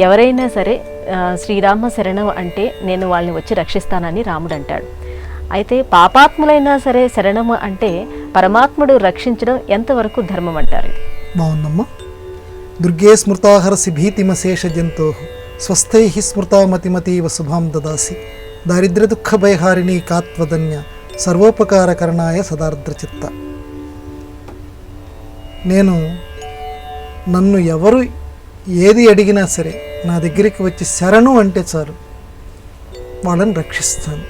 ఎవరైనా సరే శ్రీరామ శరణం అంటే నేను వాళ్ళని వచ్చి రక్షిస్తానని రాముడు అంటాడు. అయితే పాపాత్ములైనా సరే శరణము అంటే పరమాత్ముడు రక్షించడం ఎంతవరకు ధర్మం అంటారు? బాగుందమ్మా. దుర్గే స్మృతాహరసి భీతిమశేష జంతో స్వస్థై స్మృతామతిమతీవ శుభాం దదాసి దారిద్ర్య దుఃఖ భయహారిణి కాత్వదన్య సర్వోపకారకరణాయ సదార్ద్రచిత్త. నన్ను ఎవరు ఏది అడిగినా సరే నా దగ్గరికి వచ్చి శరణు అంటే చాలు, వాళ్ళని రక్షిస్తాను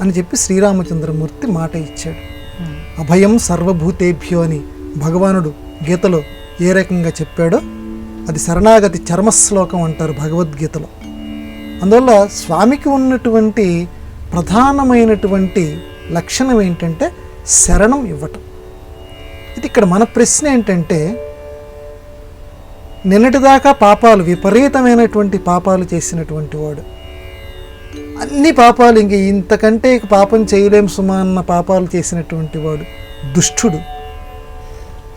అని చెప్పి శ్రీరామచంద్రమూర్తి మాట ఇచ్చాడు. అభయం సర్వభూతేభ్యో అని భగవానుడు గీతలో ఏ రకంగా చెప్పాడో అది శరణాగతి చర్మశ్లోకం అంటారు భగవద్గీతలో. అందువల్ల స్వామికి ఉన్నటువంటి ప్రధానమైనటువంటి లక్షణం ఏంటంటే శరణం ఇవ్వటం. ఇది ఇక్కడ మన ప్రశ్న ఏంటంటే, నిన్నటిదాకా పాపాలు విపరీతమైనటువంటి పాపాలు చేసినటువంటి వాడు, అన్ని పాపాలు ఇంతకంటే పాపం చేయలేం సుమా అన్న పాపాలు చేసినటువంటి వాడు దుష్టుడు.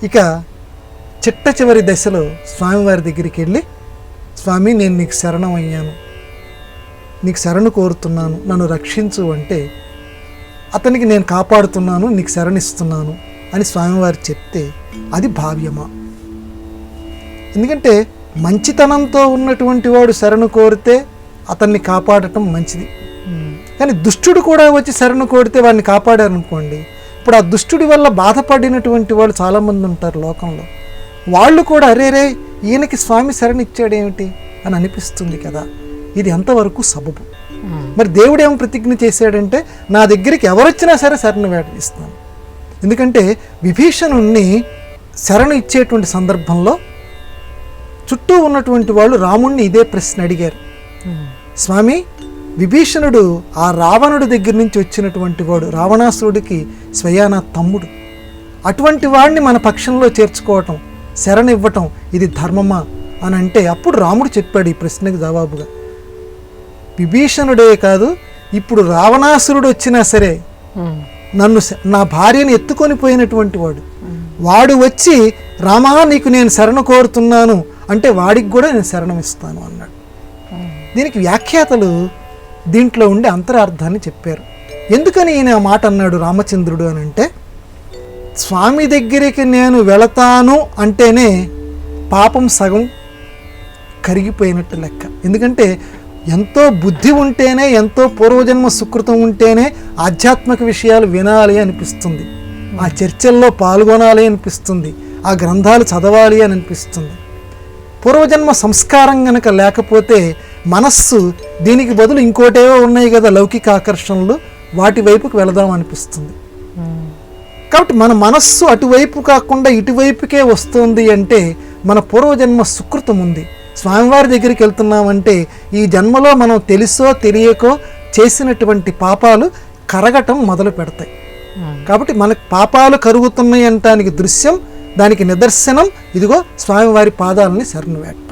ఇక చిట్ట చివరి దశలో స్వామివారి దగ్గరికి వెళ్ళి, స్వామి నేను నీకు శరణం అయ్యాను, నీకు శరణు కోరుతున్నాను, నన్ను రక్షించు అంటే అతనికి నేను కాపాడుతున్నాను, నీకు శరణిస్తున్నాను అని స్వామివారు చెప్తే అది భావ్యమా? ఎందుకంటే మంచితనంతో ఉన్నటువంటి వాడు శరణు కోరితే అతన్ని కాపాడటం మంచిది. కానీ దుష్టుడు కూడా వచ్చి శరణు కోరితే వాడిని కాపాడారు అనుకోండి, ఇప్పుడు ఆ దుష్టుడి వల్ల బాధపడినటువంటి వాళ్ళు చాలామంది ఉంటారు లోకంలో. వాళ్ళు కూడా అరేరే ఈయనకి స్వామి శరణు ఇచ్చాడేమిటి అని అనిపిస్తుంది కదా. ఇది ఎంతవరకు సబబు? మరి దేవుడు ఏమో ప్రతిజ్ఞ చేశాడంటే, నా దగ్గరికి ఎవరొచ్చినా సరే శరణు ఇస్తాను. ఎందుకంటే విభీషణుణ్ణి శరణు ఇచ్చేటువంటి సందర్భంలో చుట్టూ ఉన్నటువంటి వాళ్ళు రాముణ్ణి ఇదే ప్రశ్న అడిగారు. స్వామి, విభీషణుడు ఆ రావణుడి దగ్గర నుంచి వచ్చినటువంటి వాడు, రావణాసురుడికి స్వయాన తమ్ముడు, అటువంటి వాడిని మన పక్షంలో చేర్చుకోవటం, శరణు ఇవ్వటం ఇది ధర్మమా అని అంటే అప్పుడు రాముడు చెప్పాడు ఈ ప్రశ్నకి జవాబుగా, విభీషణుడే కాదు ఇప్పుడు రావణాసురుడు వచ్చినా సరే నా భార్యను ఎత్తుకొని పోయినటువంటి వాడు వచ్చి రామా నీకు నేను శరణు కోరుతున్నాను అంటే వాడికి కూడా నేను శరణం ఇస్తాను అన్నాడు. దీనికి వ్యాఖ్యాతలు దీంట్లో ఉండే అంతరార్థాన్ని చెప్పారు. ఎందుకని ఈయన ఆ మాట అన్నాడు రామచంద్రుడు అని అంటే, స్వామి దగ్గరికి నేను వెళతాను అంటేనే పాపం సగం కరిగిపోయినట్టు లెక్క. ఎందుకంటే ఎంతో బుద్ధి ఉంటేనే, ఎంతో పూర్వజన్మ సుకృతం ఉంటేనే ఆధ్యాత్మిక విషయాలు వినాలి అనిపిస్తుంది, ఆ చర్చల్లో పాల్గొనాలి అనిపిస్తుంది, ఆ గ్రంథాలు చదవాలి అని అనిపిస్తుంది. పూర్వజన్మ సంస్కారం కనుక లేకపోతే మనస్సు దీనికి బదులు ఇంకోటేవో ఉన్నాయి కదా లౌకిక ఆకర్షణలు, వాటి వైపుకి వెళదాం అనిపిస్తుంది. కాబట్టి మన మనస్సు అటువైపు కాకుండా ఇటువైపుకే వస్తుంది అంటే మన పూర్వజన్మ సుకృతం ఉంది. స్వామివారి దగ్గరికి వెళ్తున్నామంటే ఈ జన్మలో మనం తెలుసో తెలియకో చేసినటువంటి పాపాలు కరగటం మొదలు పెడతాయి. కాబట్టి మనకు పాపాలు కరుగుతున్నాయి అంటానికి దృశ్యం, దానికి నిదర్శనం ఇదిగో స్వామివారి పాదాలని శరణు వేడటం.